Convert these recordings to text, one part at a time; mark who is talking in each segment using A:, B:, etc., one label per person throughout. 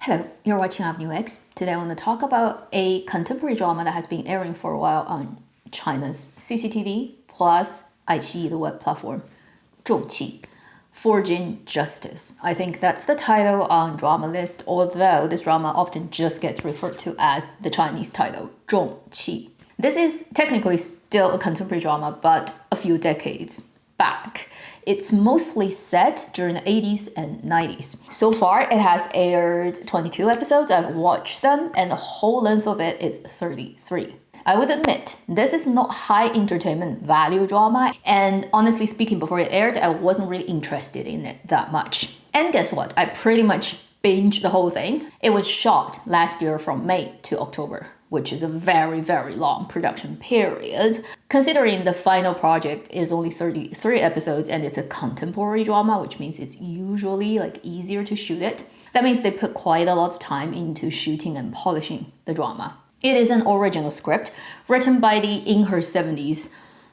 A: Hello, you're watching Avenue X. Today I want to talk about a contemporary drama that has been airing for a while on China's CCTV plus iQIYI, the web platform, 重器, Forging Justice. I think that's the title on drama list, although this drama often just gets referred to as the Chinese title, 重器. This is technically still a contemporary drama, but a few decades back. It's mostly set during the 80s and 90s. So far, it has aired 22 episodes. I've watched them, and the whole length of it is 33. I would admit, this is not high entertainment value drama, and honestly speaking, before it aired, I wasn't really interested in it that much. And guess what? I pretty much binged the whole thing. It was shot last year from May to October, which is a very, very long production period. Considering the final project is only 33 episodes and it's a contemporary drama, which means it's usually easier to shoot it. That means they put quite a lot of time into shooting and polishing the drama. It is an original script written by the in her 70s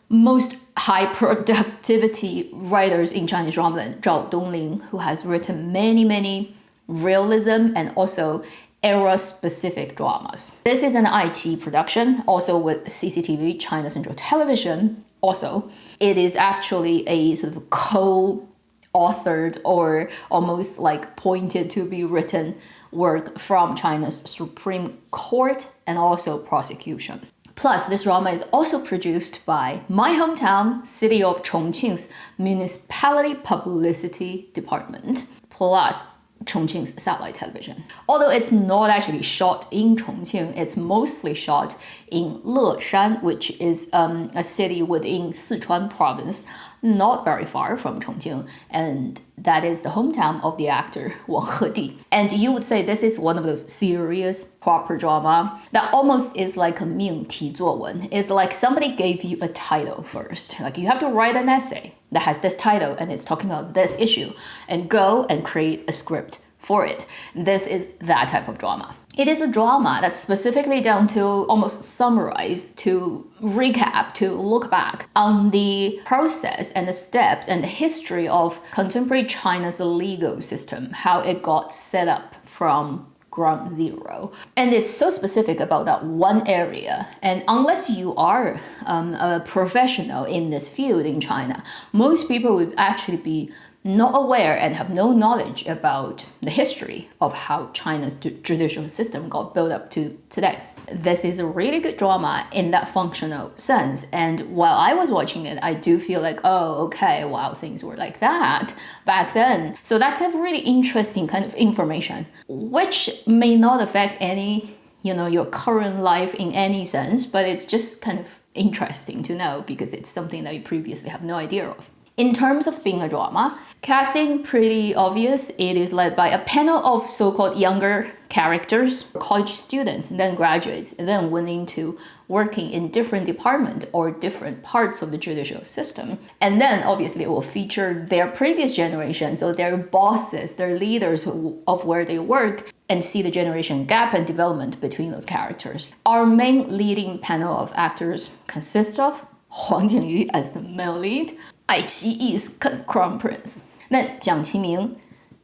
A: most high productivity writers in Chinese drama, Zhao Dongling, who has written many realism and also era-specific dramas. This is an iQIYI production, also with CCTV, China Central Television. Also, it is actually a sort of co-authored or almost pointed to be written work from China's Supreme Court and also prosecution. Plus, this drama is also produced by my hometown, city of Chongqing's Municipality Publicity Department, plus Chongqing's satellite television. Although it's not actually shot in Chongqing, it's mostly shot in Leshan, which is a city within Sichuan province, not very far from Chongqing, and that is the hometown of the actor Wang Hedi. And you would say this is one of those serious, proper drama that almost is like a 命题作文. It's like somebody gave you a title first. Like you have to write an essay that has this title and it's talking about this issue, and go and create a script for it. This is that type of drama. It is a drama that's specifically down to almost summarize, to recap, to look back on the process and the steps and the history of contemporary China's legal system, how it got set up from ground zero. And it's so specific about that one area. And unless you are a professional in this field in China, most people would actually be not aware and have no knowledge about the history of how China's judicial system got built up to today. This is a really good drama in that functional sense. And while I was watching it, I do feel like, oh, okay, wow, things were like that back then. So that's a really interesting kind of information, which may not affect any, your current life in any sense, but it's just kind of interesting to know because it's something that you previously have no idea of. In terms of being a drama, casting pretty obvious. It is led by a panel of so-called younger characters, college students, and then graduates, and then went into working in different departments or different parts of the judicial system. And then obviously it will feature their previous generation, so their bosses, their leaders of where they work, and see the generation gap and development between those characters. Our main leading panel of actors consists of Huang Jingyu as the male lead, iQIYI's crown prince. 那蒋奇明、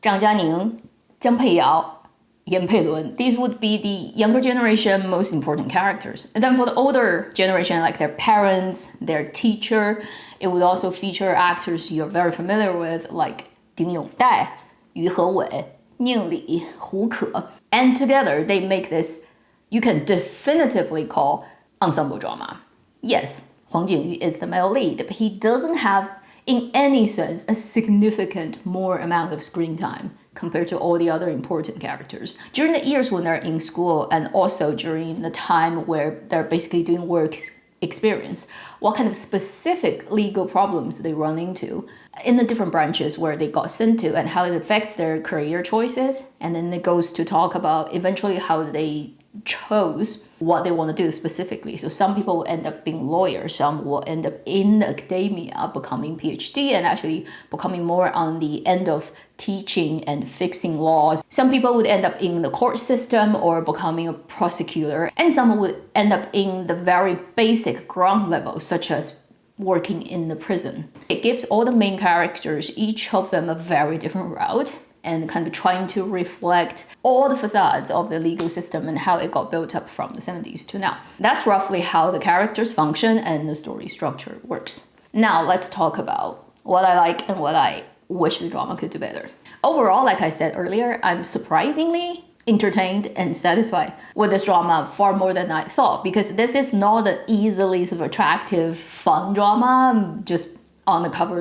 A: 张嘉宁、江佩瑶、严佩伦, these would be the younger generation most important characters. And then for the older generation, like their parents, their teacher, it would also feature actors you're very familiar with, like Ding Yongdai, Yu Hewei, Ning Li, Hu Ke. And together they make this you can definitively call ensemble drama. Yes, Huang Jingyu is the male lead, but he doesn't have, in any sense, a significant more amount of screen time compared to all the other important characters. During the years when they're in school and also during the time where they're basically doing work experience, what kind of specific legal problems they run into in the different branches where they got sent to and how it affects their career choices. And then it goes to talk about eventually how they chose what they want to do specifically. So some people will end up being lawyers, some will end up in academia becoming PhD and actually becoming more on the end of teaching and fixing laws. Some people would end up in the court system or becoming a prosecutor, and some would end up in the very basic ground level, such as working in the prison. It gives all the main characters, each of them, a very different route. and kind of trying to reflect all the facades of the legal system and how it got built up from the 70s to now. That's roughly how the characters function and the story structure works. Now let's talk about what I like and what I wish the drama could do better. Overall, like I said earlier, I'm surprisingly entertained and satisfied with this drama far more than I thought, because this is not an easily sort of attractive, fun drama. Just on the cover,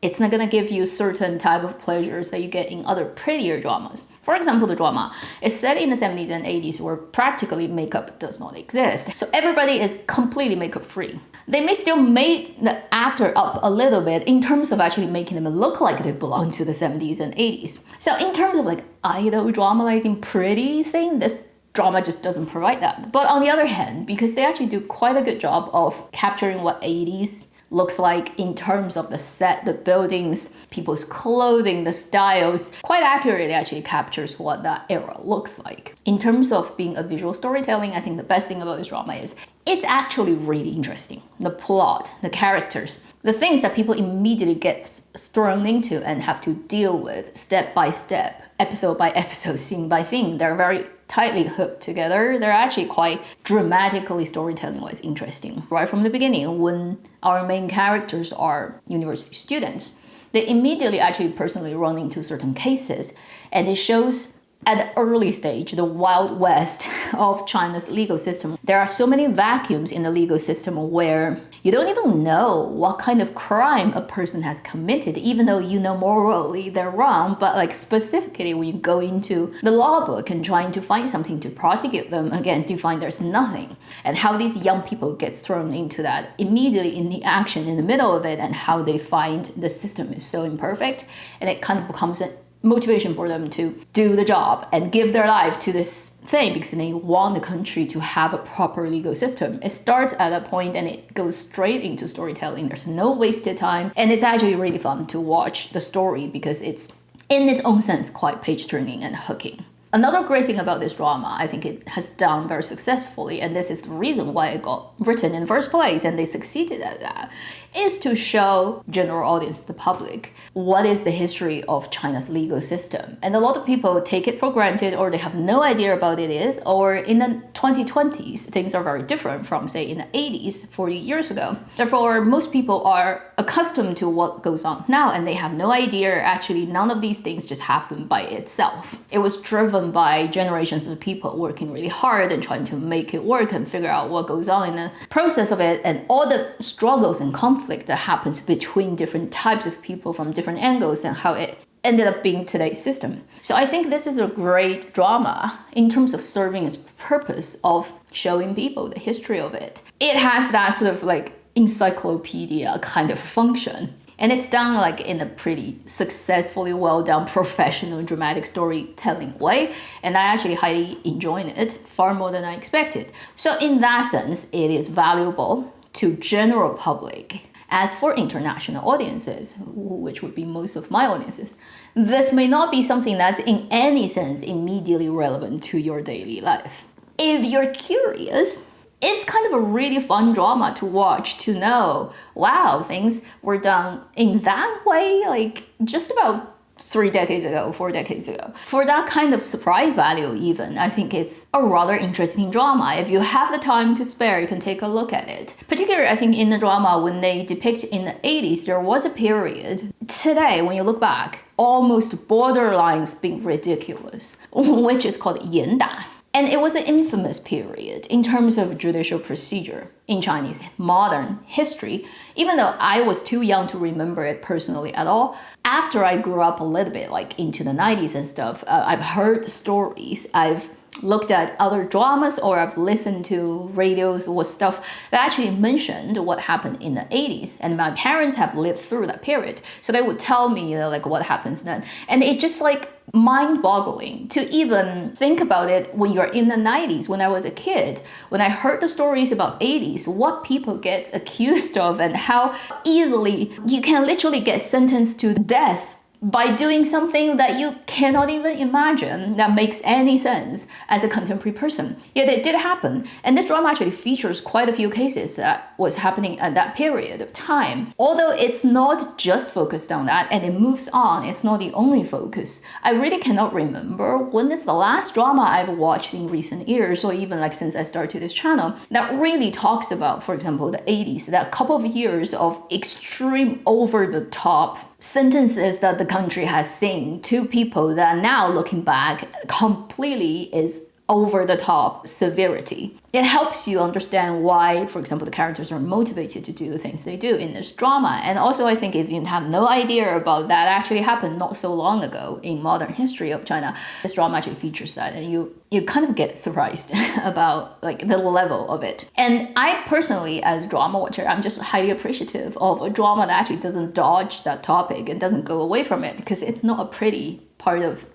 A: it's not gonna give you certain type of pleasures that you get in other prettier dramas. For example, the drama is set in the 70s and 80s where practically makeup does not exist. So everybody is completely makeup free. They may still make the actor up a little bit in terms of actually making them look like they belong to the 70s and 80s. So in terms of like idol dramatizing pretty thing, this drama just doesn't provide that. But on the other hand, because they actually do quite a good job of capturing what 80s looks like in terms of the set, the buildings, people's clothing, the styles, quite accurately actually captures what that era looks like. In terms of being a visual storytelling, I think the best thing about this drama is it's actually really interesting. The plot, the characters, the things that people immediately get thrown into and have to deal with step by step, episode by episode, scene by scene. They're very tightly hooked together. They're actually quite dramatically storytelling-wise interesting. Right from the beginning, when our main characters are university students, they immediately actually personally run into certain cases, and it shows at the early stage, the Wild West of China's legal system. There are so many vacuums in the legal system where you don't even know what kind of crime a person has committed, even though you know morally they're wrong. But like specifically when you go into the law book and trying to find something to prosecute them against, you find there's nothing. And how these young people get thrown into that immediately in the action in the middle of it, and how they find the system is so imperfect, and it kind of becomes a motivation for them to do the job and give their life to this thing because they want the country to have a proper legal system. It starts at that point and it goes straight into storytelling. There's no wasted time, and it's actually really fun to watch the story because it's in its own sense quite page-turning and hooking. Another great thing about this drama, I think it has done very successfully, and this is the reason why it got written in the first place and they succeeded at that, is to show general audience, the public, what is the history of China's legal system. And a lot of people take it for granted, or they have no idea about it is, or in the 2020s, things are very different from, say, in the 80s, 40 years ago. Therefore, most people are accustomed to what goes on now, and they have no idea, actually, none of these things just happen by itself. It was driven by generations of people working really hard and trying to make it work and figure out what goes on in the process of it, and all the struggles and conflict that happens between different types of people from different angles, and how it ended up being today's system. So I think this is a great drama in terms of serving its purpose of showing people the history of it. It has that sort of like encyclopedia kind of function. And it's done like in a pretty successfully well done professional dramatic storytelling way. And I actually highly enjoyed it far more than I expected. So in that sense, it is valuable to general public. As for international audiences, which would be most of my audiences, this may not be something that's in any sense immediately relevant to your daily life. If you're curious, it's kind of a really fun drama to watch, to know, wow, things were done in that way, like just about 3 decades ago, 4 decades ago. For that kind of surprise value even, I think it's a rather interesting drama. If you have the time to spare, you can take a look at it. Particularly, I think in the drama, when they depict in the 80s, there was a period, today, when you look back, almost borderlines being ridiculous, which is called 严打. And it was an infamous period in terms of judicial procedure in Chinese modern history, even though I was too young to remember it personally at all. After I grew up a little bit, like into the 90s and stuff, I've heard stories, I've looked at other dramas, or I've listened to radios or stuff that actually mentioned what happened in the 80s. And my parents have lived through that period. So they would tell me, like what happens then. And it just like mind-boggling to even think about it when you're in the 90s. When I was a kid, when I heard the stories about 80s, what people get accused of and how easily you can literally get sentenced to death by doing something that you cannot even imagine that makes any sense as a contemporary person. Yet it did happen. And this drama actually features quite a few cases that was happening at that period of time. Although it's not just focused on that and it moves on, it's not the only focus. I really cannot remember when is the last drama I've watched in recent years, or even like since I started this channel, that really talks about, for example, the 80s, that couple of years of extreme over-the-top sentences that the country has seen to people that now looking back completely is over-the-top severity. It helps you understand why, for example, the characters are motivated to do the things they do in this drama. And also I think if you have no idea about that actually happened not so long ago in modern history of China, this drama actually features that, and you kind of get surprised about like the level of it. And I personally, as a drama watcher, I'm just highly appreciative of a drama that actually doesn't dodge that topic and doesn't go away from it, because it's not a pretty part of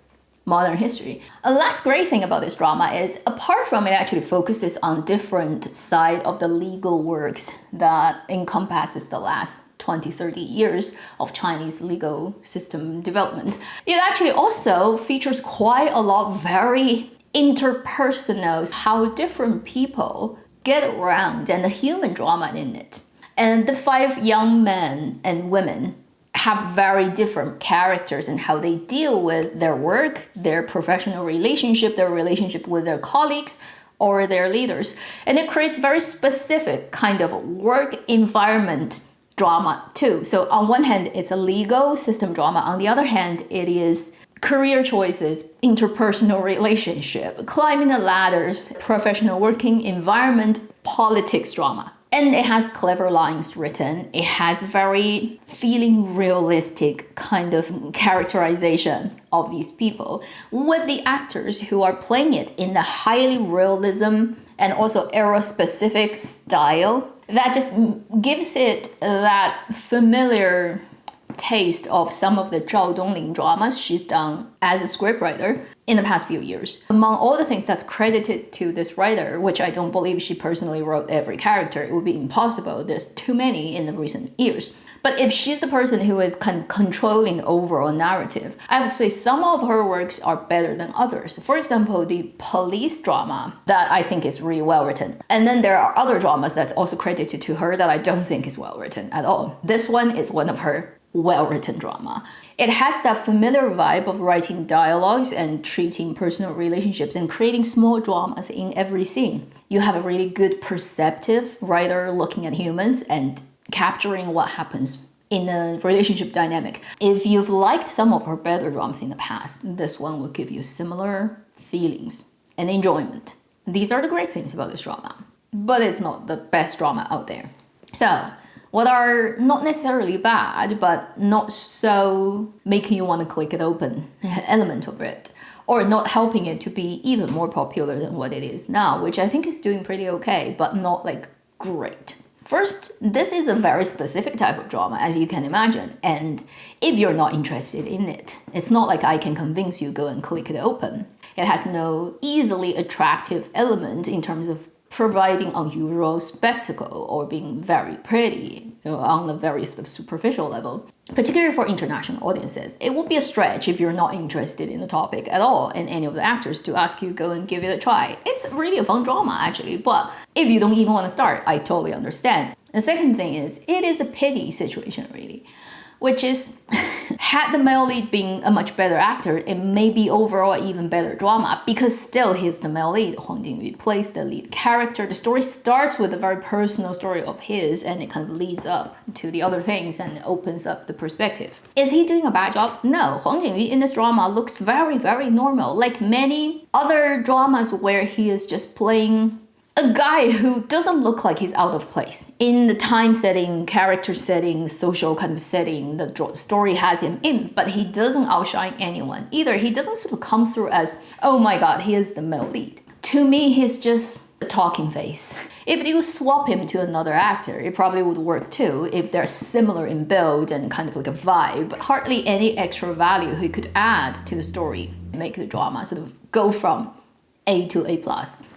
A: modern history. A last great thing about this drama is, apart from it actually focuses on different side of the legal works that encompasses the last 20-30 years of Chinese legal system development, it actually also features quite a lot of very interpersonal, how different people get around, and the human drama in it. And the 5 young men and women have very different characters and how they deal with their work, their professional relationship, their relationship with their colleagues or their leaders. And it creates very specific kind of work environment drama too. So on one hand, it's a legal system drama. On the other hand, it is career choices, interpersonal relationship, climbing the ladders, professional working environment, politics drama. And it has clever lines written. It has very feeling realistic kind of characterization of these people, with the actors who are playing it in the highly realism and also era-specific style that just gives it that familiar taste of some of the Zhao Dongling dramas she's done as a scriptwriter in the past few years. Among all the things that's credited to this writer, which I don't believe she personally wrote every character, it would be impossible. There's too many in the recent years. But if she's the person who is controlling the overall narrative, I would say some of her works are better than others. For example, the police drama that I think is really well written. And then there are other dramas that's also credited to her that I don't think is well written at all. This one is one of her well-written drama. It has that familiar vibe of writing dialogues and treating personal relationships and creating small dramas in every scene. You have a really good perceptive writer looking at humans and capturing what happens in a relationship dynamic. If you've liked some of her better dramas in the past, this one will give you similar feelings and enjoyment. These are the great things about this drama, but it's not the best drama out there. So, what are not necessarily bad, but not so making you want to click it open element of it, or not helping it to be even more popular than what it is now, which I think is doing pretty okay, but not like great. First, this is a very specific type of drama, as you can imagine, and if you're not interested in it, it's not like I can convince you go and click it open. It has no easily attractive element in terms of providing unusual spectacle or being very pretty, on a very sort of superficial level. Particularly for international audiences, it would be a stretch if you're not interested in the topic at all and any of the actors to ask you go and give it a try. It's really a fun drama actually, but if you don't even want to start, I totally understand. The second thing is, it is a pity situation really, which is, had the male lead been a much better actor, it may be overall even better drama, because still he's the male lead. Huang Jingyue plays the lead character. The story starts with a very personal story of his, and it kind of leads up to the other things and opens up the perspective. Is he doing a bad job? No. Huang Jingyue in this drama looks very, very normal, like many other dramas where he is just playing a guy who doesn't look like he's out of place in the time setting, character setting, social kind of setting the story has him in, but he doesn't outshine anyone either. He doesn't sort of come through as, oh my god, he is the male lead. To me, he's just a talking face. If you swap him to another actor, it probably would work too, if they're similar in build and kind of like a vibe, but hardly any extra value he could add to the story, make the drama sort of go from A to A+.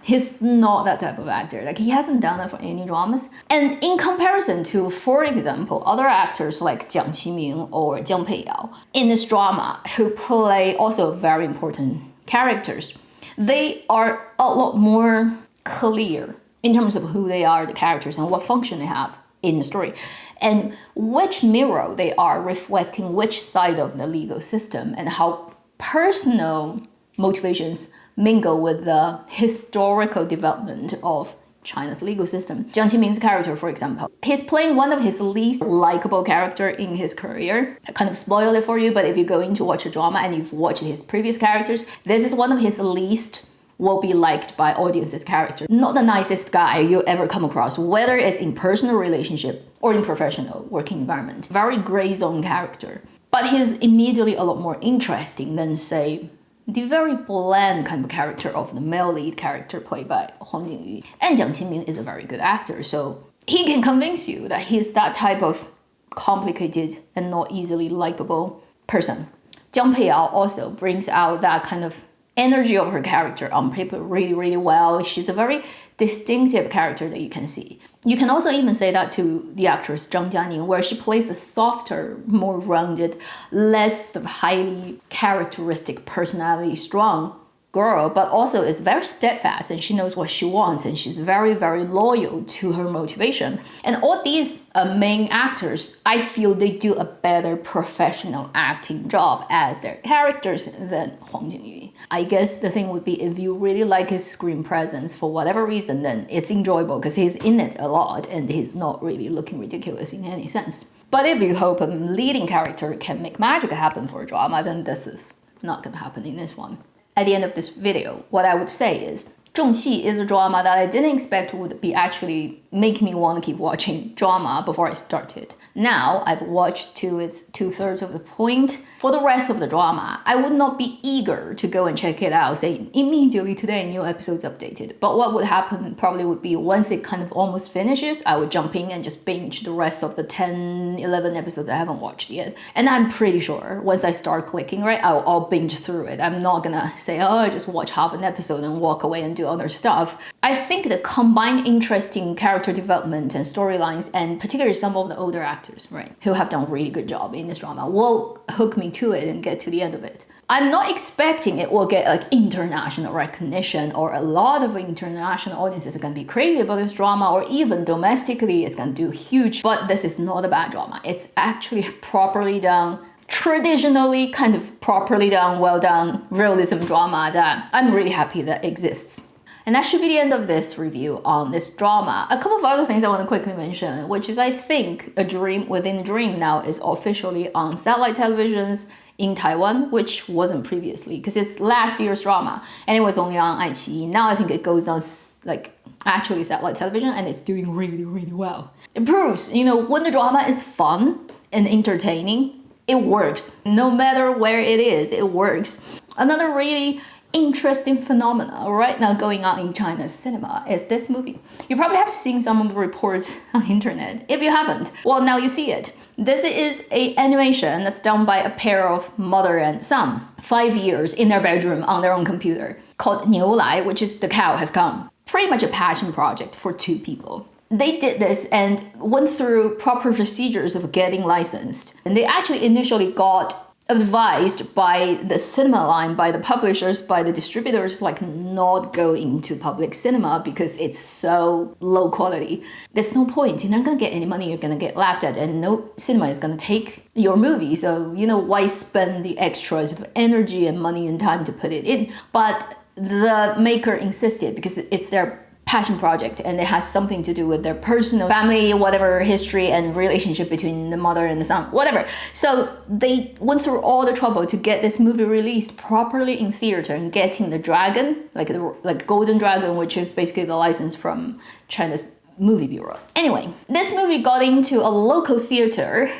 A: He's not that type of actor. Like, he hasn't done that for any dramas. And in comparison to, for example, other actors like Jiang Qiming or Jiang Peiyao in this drama who play also very important characters, they are a lot more clear in terms of who they are, the characters, and what function they have in the story, and which mirror they are reflecting which side of the legal system, and how personal motivations mingle with the historical development of China's legal system. Jiang Qiming's character, for example, he's playing one of his least likable character in his career. I kind of spoil it for you, but if you go in to watch a drama and you've watched his previous characters, this is one of his least will be liked by audiences character. Not the nicest guy you ever come across, whether it's in personal relationship or in professional working environment. Very gray zone character. But he's immediately a lot more interesting than, say, the very bland kind of character of the male lead character played by Huang Jingyu. And Jiang Qiming is a very good actor, so he can convince you that he's that type of complicated and not easily likable person. Jiang Peiyao also brings out that kind of energy of her character on paper really, really well. She's a very distinctive character that you can see. You can also even say that to the actress Zhang Jianing, where she plays a softer, more rounded, less sort of highly characteristic personality strong girl, but also is very steadfast and she knows what she wants and she's very, very loyal to her motivation. And all these main actors, I feel they do a better professional acting job as their characters than Huang Jingyu. I guess the thing would be, if you really like his screen presence for whatever reason, then it's enjoyable because he's in it a lot and he's not really looking ridiculous in any sense. But if you hope a leading character can make magic happen for a drama, then this is not going to happen in this one. At the end of this video, what I would say is, Zhongqi is a drama that I didn't expect would be actually make me want to keep watching drama before I started. Now, I've watched to its 2/3 of the point. For the rest of the drama, I would not be eager to go and check it out, say immediately today, new episodes updated. But what would happen probably would be once it kind of almost finishes, I would jump in and just binge the rest of the 10, 11 episodes I haven't watched yet. And I'm pretty sure once I start clicking, right, I'll binge through it. I'm not gonna say, oh, I just watch half an episode and walk away and do other stuff. I think the combined interesting character development and storylines, and particularly some of the older actors, right, who have done a really good job in this drama, will hook me to it and get to the end of it. I'm not expecting it will get like international recognition or a lot of international audiences are gonna be crazy about this drama, or even domestically it's gonna do huge, but this is not a bad drama. It's actually properly done, traditionally kind of properly done, well done realism drama that I'm really happy that exists. And that should be the end of this review on this drama. A couple of other things I want to quickly mention, which is I think A Dream Within a Dream now is officially on satellite televisions in Taiwan, which wasn't previously, because it's last year's drama and it was only on iQIYI. Now I think it goes on like actually satellite television and it's doing really, really well. It proves, when the drama is fun and entertaining, it works. No matter where it is, it works. Another really interesting phenomena right now going on in China's cinema is this movie. You probably have seen some of the reports on internet. If you haven't, well, now you see it. This is an animation that's done by a pair of mother and son, 5 years in their bedroom on their own computer, called Niu Lai, which is The Cow Has Come. Pretty much a passion project for two people. They did this and went through proper procedures of getting licensed. And they actually initially got advised by the cinema line, by the publishers, by the distributors, like not go into public cinema because it's so low quality. There's no point. You're not gonna get any money. You're gonna get laughed at, and no cinema is gonna take your movie. So why spend the extra sort of energy and money and time to put it in? But the maker insisted because it's their passion project and it has something to do with their personal family, whatever history and relationship between the mother and the son, whatever. So they went through all the trouble to get this movie released properly in theater and getting the dragon, like Golden Dragon, which is basically the license from China's movie bureau. Anyway, this movie got into a local theater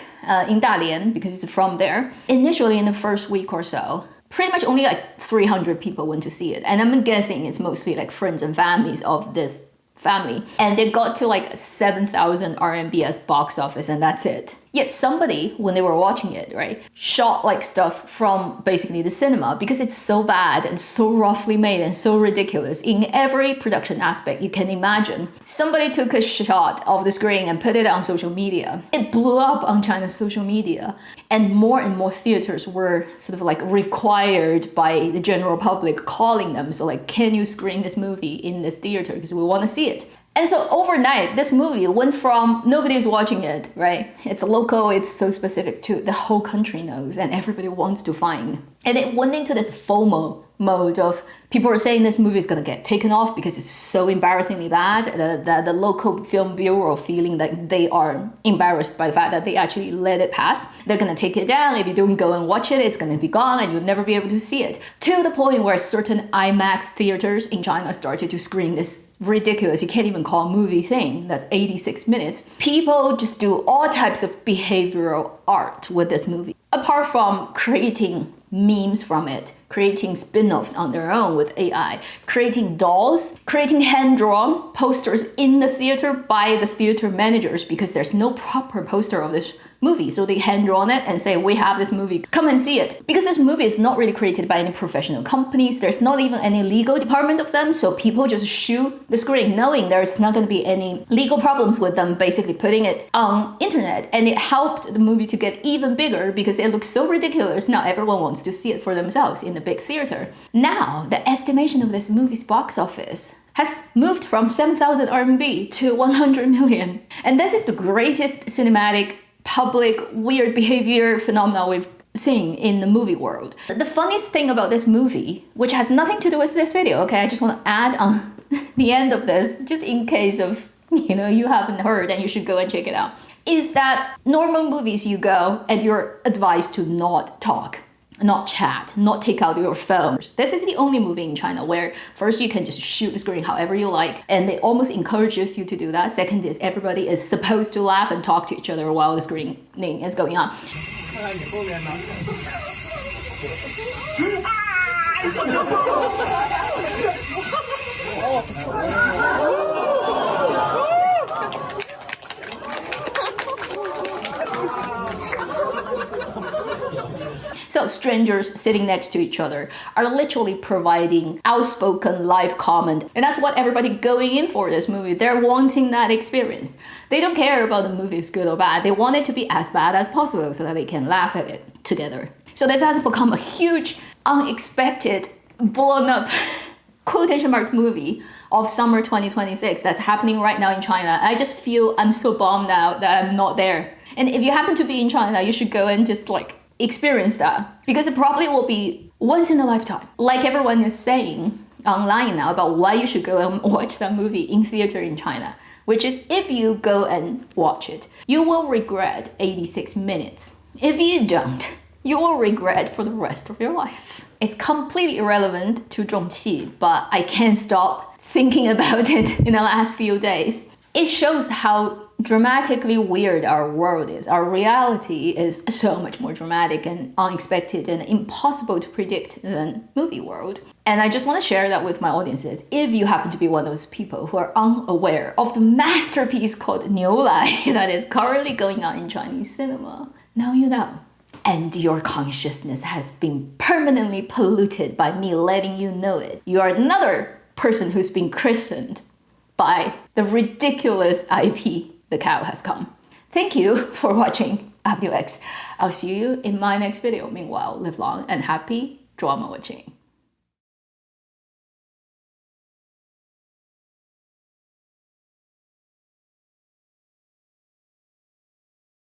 A: in Dalian because it's from there. Initially in the first week or so, pretty much only like 300 people went to see it. And I'm guessing it's mostly like friends and families of this family. And they got to like 7,000 RMB as box office and that's it. Yet somebody, when they were watching it, right, shot like stuff from basically the cinema because it's so bad and so roughly made and so ridiculous in every production aspect you can imagine. Somebody took a shot of the screen and put it on social media. It blew up on China's social media, and more theaters were sort of like required by the general public, calling them. So like, can you screen this movie in this theater because we want to see it? And so overnight, this movie went from nobody's watching it, right? It's local, it's so specific to the whole country knows and everybody wants to find. And it went into this FOMO mode of people are saying this movie is going to get taken off because it's so embarrassingly bad. The local film bureau feeling that they are embarrassed by the fact that they actually let it pass. They're going to take it down. If you don't go and watch it, it's going to be gone and you'll never be able to see it. To the point where certain IMAX theaters in China started to screen this ridiculous, you can't even call a movie thing, that's 86 minutes. People just do all types of behavioral art with this movie. Apart from creating memes from it, creating spin-offs on their own with AI, creating dolls, creating hand-drawn posters in the theater by the theater managers because there's no proper poster of this movie. So they hand-drawn it and say, we have this movie, come and see it. Because this movie is not really created by any professional companies, there's not even any legal department of them, so people just shoot the screen knowing there's not going to be any legal problems with them basically putting it on internet. And it helped the movie to get even bigger because it looks so ridiculous. Now everyone wants to see it for themselves in the big theater. Now, the estimation of this movie's box office has moved from 7,000 RMB to 100 million. And this is the greatest cinematic public weird behavior phenomenon we've seen in the movie world. The funniest thing about this movie, which has nothing to do with this video, okay, I just want to add on the end of this, just in case of, you haven't heard and you should go and check it out, is that normal movies you go and you're advised to not talk, not chat, not take out your phone. This is the only movie in China where first you can just shoot the screen however you like, and they almost encourages you to do that. Second is everybody is supposed to laugh and talk to each other while the screening is going on. So strangers sitting next to each other are literally providing outspoken live comment. And that's what everybody going in for this movie. They're wanting that experience. They don't care about the movie is good or bad. They want it to be as bad as possible so that they can laugh at it together. So this has become a huge, unexpected, blown up quotation mark movie of summer 2026 that's happening right now in China. I just feel I'm so bummed out that I'm not there. And if you happen to be in China, you should go and just experience that, because it probably will be once in a lifetime. Like everyone is saying online now about why you should go and watch that movie in theater in China, which is if you go and watch it, you will regret 86 minutes. If you don't, you will regret for the rest of your life. It's completely irrelevant to Zhong, but I can't stop thinking about it in the last few days. It shows how dramatically weird our world is. Our reality is so much more dramatic and unexpected and impossible to predict than movie world. And I just want to share that with my audiences. If you happen to be one of those people who are unaware of the masterpiece called Niu Lai that is currently going on in Chinese cinema, now you know. And your consciousness has been permanently polluted by me letting you know it. You are another person who's been christened by the ridiculous IP the cow has come. Thank you for watching Avenue X. I'll see you in my next video. Meanwhile, live long and happy drama watching.